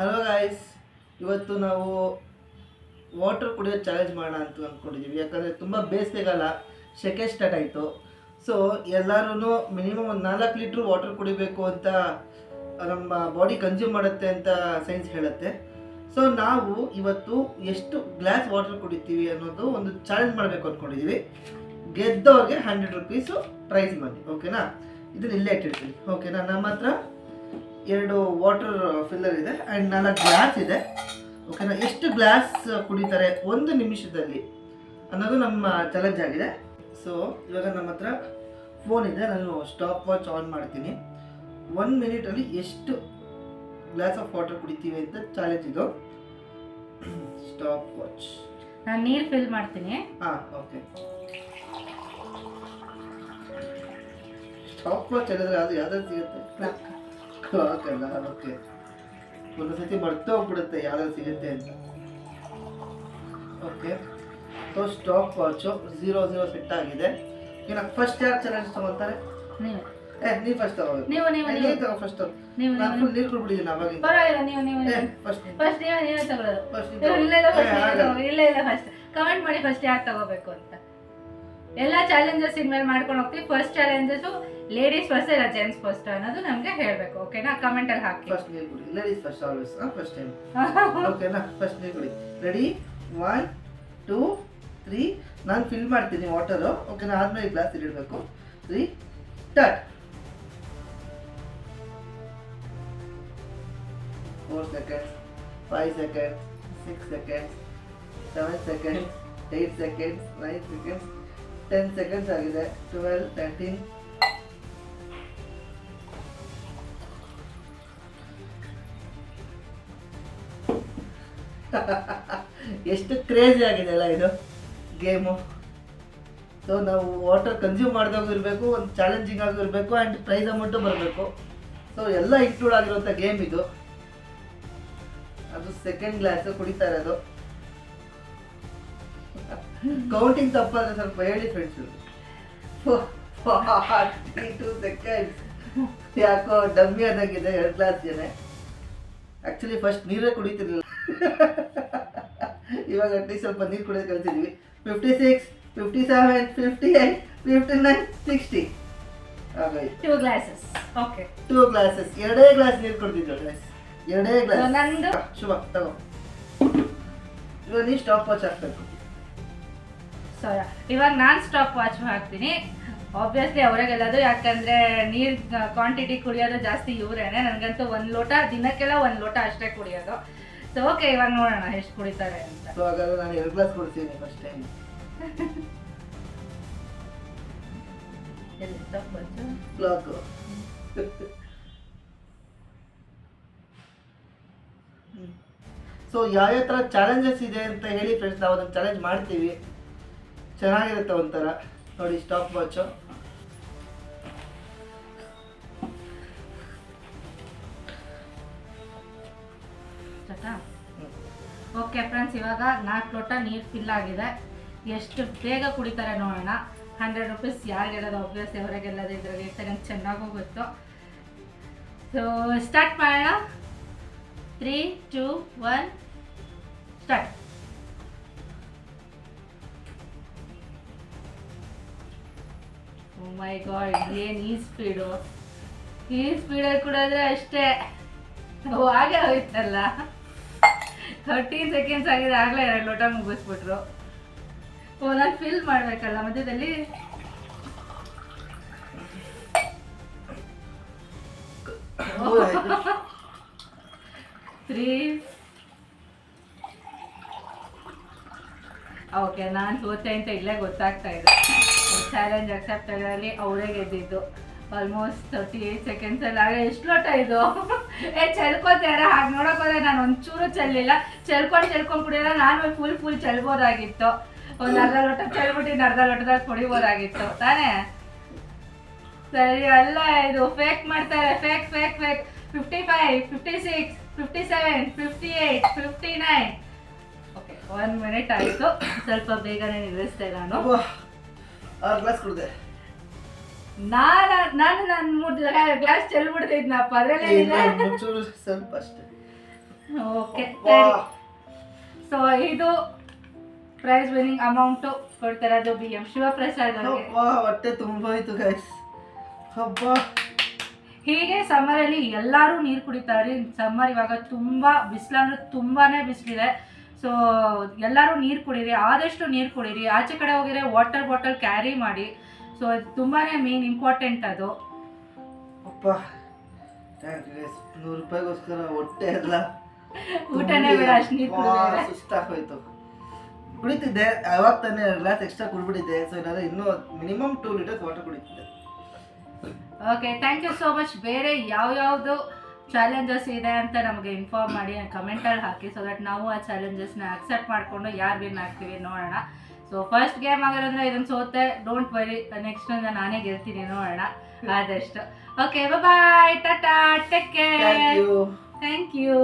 Hello guys, ಇವತ್ತು ನಾವು water ಕುಡಿಯೋ ಚಾಲೆಂಜ್ ಮಾಡೋಣ ಅಂತ ಅಂದ್ಕೊಂಡಿದ್ದೀವಿ. ಯಾಕಂದರೆ ತುಂಬ ಬೇಸಿಗೆಗಾಲ, ಸೆಕೆ ಸ್ಟಾರ್ಟ್ ಆಯಿತು. ಸೊ ಎಲ್ಲರೂ ಮಿನಿಮಮ್ ಒಂದು 4 ಲೀಟ್ರ್ ವಾಟರ್ ಕುಡಿಬೇಕು ಅಂತ ನಮ್ಮ ಬಾಡಿ ಕನ್ಸ್ಯೂಮ್ ಮಾಡುತ್ತೆ ಅಂತ ಸೈನ್ಸ್ ಹೇಳುತ್ತೆ. ಸೊ ನಾವು ಇವತ್ತು ಎಷ್ಟು ಗ್ಲಾಸ್ ವಾಟರ್ ಕುಡಿತೀವಿ ಅನ್ನೋದು ಒಂದು ಚಾಲೆಂಜ್ ಮಾಡಬೇಕು ಅಂದ್ಕೊಂಡಿದ್ದೀವಿ. ಗೆದ್ದವ್ರಿಗೆ 100 ರೂಪೀಸು ಪ್ರೈಸ್ ಮನಿ, ಓಕೆನಾ? ಇದನ್ನ ಇಲ್ಲೇ ಇಟ್ಟಿರ್ತೀವಿ, ಓಕೆನಾ? ನಮ್ಮ ಹತ್ರ 2 ವಾಟರ್ ಫಿಲ್ಲರ್ ಇದೆ ಆ್ಯಂಡ್ 4 ಗ್ಲಾಸ್ ಇದೆ, ಓಕೆನಾ? ಎಷ್ಟು ಗ್ಲಾಸ್ ಕುಡಿತಾರೆ 1 ನಿಮಿಷದಲ್ಲಿ ಅನ್ನೋದು ನಮ್ಮ ಚಾಲೆಂಜ್ ಆಗಿದೆ. ಸೊ ಇವಾಗ ನಮ್ಮ ಹತ್ರ ಫೋನ್ ಇದೆ, ನಾನು ಸ್ಟಾಪ್ ವಾಚ್ ಆನ್ ಮಾಡ್ತೀನಿ. 1 ಮಿನಿಟಲ್ಲಿ ಎಷ್ಟು ಗ್ಲಾಸ್ ಆಫ್ ವಾಟರ್ ಕುಡಿತೀವಿ ಅಂತ ಚಾಲೆಂಜ್ ಇದು. ಸ್ಟಾಪ್ ವಾಚ್, ನಾನು ನೀರು ಫಿಲ್ ಮಾಡ್ತೀನಿ. ಹಾಂ, ಓಕೆ. ಸ್ಟಾಪ್ ವಾಚ್ ಹೇಳಿದ್ರೆ ಅದು ಯಾವ್ದಾದ್ರು ಸಿಗುತ್ತೆ? ಕ್ಲಾಕ್ ಅಲ್ಲ, ಓಕೆ. ಒಂದು ಸತಿ ಮರ್ತು ಹೋಗ್ಬಿಡುತ್ತೆ ಯಾವ್ದಾದ್ರು ಸಿಗುತ್ತೆ ಅಂತ. Okay, so stop watch 0 set ಆಗಿದೆ. ಇನ್ನು ಫಸ್ಟ್ ಯಾರು ಚಾಲೆಂಜ್ ತಗೊಳ್ತಾರೆ? ನೀವು ನೀವು ಫಸ್ಟ್ ತಗೋಬೇಕು. ನೀವು ತಗೋ ಫಸ್ಟ್. ನೀವು ನಾನು ಫುಲ್ ನೀರು ಕುಡ್ಬಿಟ್ಟಿದ್ದೀನಿ ಅವಾಗಿಂದ. ಪರವಾಗಿಲ್ಲ, ನೀವು ಫಸ್ಟ್ ಫಸ್ಟ್ ನೀವೇ ತಗೊಳ್ಳೋದು. ಫಸ್ಟ್ ಇಲ್ಲ ಫಸ್ಟ್ ಕಮೆಂಟ್ ಮಾಡಿ ಫಸ್ಟ್ ಯಾರು ತಗೋಬೇಕು ಅಂತ. ಎಲ್ಲ ಚಾಲೆಂಜಸ್ ಇನ್ಮೇಲೆ ಮಾಡ್ಕೊಂಡು ಹೋಗ್ತೀವಿ. ಫಸ್ಟ್ ಚಾಲೆಂಜಸ್ ಲೇಡೀಸ್ ಫಸ್ಟ್ ಇಲ್ಲ ಜೆಂಟ್ಸ್ ಫಸ್ಟ್ ಅನ್ನೋದು ನಮಗೆ ಹೇಳಬೇಕು, ಓಕೆನಾ? ಕಮೆಂಟ್ ಅಲ್ಲಿ ಹಾಕಿ. ಫಸ್ಟ್ ನೀರು ಕುಡಿ. Ladies first always, first time, ಓಕೆನಾ? ಫಸ್ಟ್ ನೀರು ಕುಡಿ. ರೆಡಿ? 1 2 3. ನಾನು ಫಿಲ್ ಮಾಡ್ತೀನಿ ವಾಟರು, ಓಕೆನಾ? ಆದ್ಮೇಲೆ ಗ್ಲಾಸ್ ಇಡಬೇಕು. 3 start. 4 seconds, 5 seconds, 6 seconds, 7 seconds, 8 seconds, 9 seconds, 10 seconds ಆಗಿದೆ. 12, 13. ಎಷ್ಟು ಕ್ರೇಜಿ ಆಗಿದೆ ಅಲ್ಲ ಇದು ಗೇಮು. ಸೊ ನಾವು ವಾಟರ್ ಕನ್ಸ್ಯೂಮ್ ಮಾಡಿದಾಗೂ ಇರಬೇಕು, ಒಂದು ಚಾಲೆಂಜಿಂಗ್ ಆಗೂ ಇರಬೇಕು ಆ್ಯಂಡ್ ಪ್ರೈಸ್ ಅಮೌಂಟು ಬರಬೇಕು. ಸೊ ಎಲ್ಲ ಇನ್ಕ್ಲೂಡ್ ಆಗಿರುವಂಥ ಗೇಮ್ ಇದು. ಅದು ಸೆಕೆಂಡ್ ಗ್ಲಾಸ್ ಕುಡಿತಾ ಇರೋದು. ಕೌಂಟಿಂಗ್ ತಪ್ಪಾದ್ರೆ ಸ್ವಲ್ಪ ಹೇಳಿ ಫ್ರೆಂಡ್ಸ್. 42 seconds. ಯಾಕೋ ಡಮ್ಮಿ ಆದಾಗಿದೆ 2 ಗ್ಲಾಸ್ ಜನ. ಆ್ಯಕ್ಚುಲಿ ಫಸ್ಟ್ ನೀರೇ ಕುಡಿತಿರ್ಲಿಲ್ಲ, ಇವಾಗ ಅಟ್ಲೀಸ್ಟ್ ಸ್ವಲ್ಪ ನೀರು ಕುಡಿಯೋದು ಕಲ್ತಿದ್ವಿ. 56, 57, 58, 59, 60 ಆಗಾಯ್ತು. 2 glasses. ಓಕೆ, 2 ಗ್ಲಾಸಸ್, 2 ಗ್ಲಾಸ್ ನೀರು ಕುಡ್ದಿದ್ದು ಗೈಸ್, 2 ಗ್ಲಾಸ್. ನಂದು ಶುಭ ತಗೋ. ಇವಾಗ ನೀನು ಸ್ಟಾಪ್ ವಾಚ್ ಹಾಕ್ಬೇಕು. ಇವಾಗ ನಾನು ಸ್ಟಾಪ್ ವಾಚ್ ಹಾಕ್ತೀನಿ. ಆಬ್ವಿಯಸ್ಲಿ ಅವರಿಗೆಲ್ಲದು, ಯಾಕಂದ್ರೆ ನೀರು ಕ್ವಾಂಟಿಟಿ ಕುಡಿಯೋದು ಜಾಸ್ತಿ ಇವರೇನೆ. ನನಗಂತೂ 1 ಲೋಟ ದಿನಕ್ಕೆಲ್ಲ 1 ಲೋಟ ಅಷ್ಟೇ ಕುಡಿಯೋದು. ಸೊ ಓಕೆ, ಇವಾಗ ನೋಡೋಣ ಎಷ್ಟು ಕುಡಿತಾರೆ ಅಂತ. ಸೊ ಹಾಗಾದ್ರೆ ನಾನು 2 ಗ್ಲಾಸ್ ಕುಡ್ತೀನಿ ಫಸ್ಟ್ ಟೈಮ್. ಕ್ಲಾಕ್. ಸೊ ಯಾವ ಥರ ಚಾಲೆಂಜಸ್ ಇದೆ ಅಂತ ಹೇಳಿ ಫ್ರೆಂಡ್ಸ್, ನಾವು ಅದನ್ನು ಚಾಲೆಂಜ್ ಮಾಡ್ತೀವಿ. ಚೆನ್ನಾಗಿರುತ್ತೆ ಒಂಥರ. ನೋಡಿ ಸ್ಟಾಪ್ ವಾಚು. ಓಕೆ ಫ್ರೆಂಡ್ಸ್, ಇವಾಗ 4 ಲೋಟ ನೀರು ಫಿಲ್ ಆಗಿದೆ. ಎಷ್ಟು ಬೇಗ ಕುಡಿತಾರೆ ನೋಡೋಣ. 100 ರೂಪೀಸ್ ಯಾರಿಗೆಲ್ಲದು ಆಬ್ವಿಯಸ್ಲಿ ಅವರಿಗೆಲ್ಲದು ಇದ್ರಲ್ಲಿ ಇರ್ತಾರೆ ಅಂತ ಚೆನ್ನಾಗೂ ಗೊತ್ತು. ಸೊ ಸ್ಟಾರ್ಟ್ ಮಾಡೋಣ. 3 2 1 ಸ್ಟಾರ್ಟ್. ಓ ಮೈ ಗಾಡ್, ಏನು ಈ ಸ್ಪೀಡಲ್ಲಿ ಕುಡಿದ್ರೆ ಅಷ್ಟೇ. ಹಾಗೆ ಹೋಯ್ತಲ್ಲ. 13 ಸೆಕೆಂಡ್ಸ್ ಆಗಿದೆ, ಆಗಲೇ 2 ಲೋಟ ಮುಗಿಸ್ಬಿಟ್ರು. ಓ, ನಾನು ಫಿಲ್ ಮಾಡಬೇಕಲ್ಲ ಮಧ್ಯದಲ್ಲಿ. ಓಕೆ, ನಾನು ಸೋತೆ ಅಂತ ಇಲ್ಲೇ ಗೊತ್ತಾಗ್ತಾ ಇದೆ. ಚಾಲೆಂಜ್ ಅಕ್ಸೆಪ್ಟ್ ಆಗಲಿ, ಅವರೇ ಗೆದ್ದಿದ್ದು. ಆಲ್ಮೋಸ್ಟ್ 38 ಸೆಕೆಂಡ್ಸಲ್ಲಿ ಆಗ ಎಷ್ಟು ಲೋಟ ಇದು? ಚೆಲ್ಕೋತಾರೆ. ಹಾಗೆ ನೋಡೋಕೆ ಹೋದ್ರೆ ನಾನು ಒಂಚೂರು ಚೆಲ್ಲಿಲ್ಲ. ಚೆಲ್ಕೊಂಡು ಕುಡಿಯೋಲ್ಲ. ನಾನು ಫುಲ್ ಚೆಲ್ಬೋದಾಗಿತ್ತು. ಒಂದು ಅರ್ಧ ಲೋಟ ಚೆಲ್ಬಿಟ್ಟು ಅರ್ಧ ಲೋಟದಾಗ ಕುಡಿಬೋದಾಗಿತ್ತು ತಾನೇ? ಸರಿ ಅಲ್ಲ, ಇದು ಫೇಕ್ ಮಾಡ್ತಾರೆ. ಫೇಕ್ 55, 56, 57, 58, 59. ಓಕೆ, 1 ಮಿನಿಟ್ ಆಯಿತು. ಸ್ವಲ್ಪ ಬೇಗನೆ ನಿಲ್ಲಿಸ್ದೆ ನಾನು. 6 ಗ್ಲಾಸ್ ಕುಡಿದೆ. ನಾನು 3 ಗ್ಲಾಸ್ ಚೆಲ್ಬಿಡ್ತಿದ್ನಪ್ಪ. ಅದ್ರಲ್ಲೇ ಸ್ವಲ್ಪ ಅಷ್ಟೇ. ಓಕೆ ಸೊ ಇದು ಪ್ರೈಸ್ ವಿನ್ನಿಂಗ್ ಅಮೌಂಟು ಕೊಡ್ತಿರೋದು BM ಶಿವಪ್ರಸಾದ್ ಅವ್ರಿಗೆ. ಹೊಟ್ಟೆ ತುಂಬೋಯ್ತು ಗೈಸ್. ಹಬ್ಬ ಹೀಗೆ ಸಮ್ಮರಲ್ಲಿ ಎಲ್ಲರೂ ನೀರು ಕುಡಿತಾರೆ. ಸಮ್ಮರ್ ಇವಾಗ ತುಂಬ ಬಿಸಿಲಂದ್ರೆ ತುಂಬಾ ಬಿಸಿಲಿದೆ. ಸೊ ಎಲ್ಲರೂ ನೀರು ಕುಡೀರಿ, ಆದಷ್ಟು ನೀರು ಕುಡೀರಿ. ಆಚೆ ಕಡೆ ಹೋಗಿದ್ರೆ ವಾಟರ್ ಬಾಟಲ್ ಕ್ಯಾರಿ ಮಾಡಿ. ಸೊ ಇದು ತುಂಬಾ ಮೇನ್ ಇಂಪಾರ್ಟೆಂಟ್ ಅದು. ಅಪ್ಪ ಥ್ಯಾಂಕ್ ಯು ಗೈಸ್. 100 ರೂಪಾಯಿಗೋಸ್ಕರ ಹೊಟ್ಟೆ ಎಲ್ಲ ಊಟನೇ ಬೇಡ ಅಷ್ಟು ನೀರು ಕುಡಿದ್ರೆ. ಸುಸ್ತಾಗೋಯ್ತು. ಕುಡಿತಿದ್ದೆ ಅವಾಗ ತಾನೇ ಗ್ಲಾಸ್ ಎಕ್ಸ್ಟ್ರಾ ಕುಡ್ಬಿಟ್ಟಿದ್ದೆ. ಸೊ ಏನಾದ್ರೆ ಇನ್ನೂ ಮಿನಿಮಮ್ 2 ಲೀಟರ್ಸ್ ವಾಟರ್ ಕುಡಿತಿದ್ದೆ. Okay, thank you so much. ಬೇರೆ ಯಾವ್ಯಾವುದು ಚಾಲೆಂಜಸ್ ಇದೆ ಅಂತ ನಮಗೆ ಇನ್ಫಾರ್ಮ್ ಮಾಡಿ ಕಮೆಂಟಲ್ಲಿ ಹಾಕಿ. ಸೊ ದಟ್ ನಾವು ಆ ಚಾಲೆಂಜಸ್ನ ಅಕ್ಸೆಪ್ಟ್ ಮಾಡಿಕೊಂಡು ಯಾರು ವಿನ್ ಆಗ್ತೀವಿ ನೋಡೋಣ. ಸೊ ಫಸ್ಟ್ ಗೇಮ್ ಆಗಿರೋದ್ರೆ ಇದನ್ನು ಸೋತೆ, ಡೋಂಟ್ ವರಿ, ನೆಕ್ಸ್ಟ್ ನಾನೇ ಗೆಲ್ತೀನಿ, ನೋಡೋಣ ಆದಷ್ಟು. Okay, bye, tata, take care, thank you.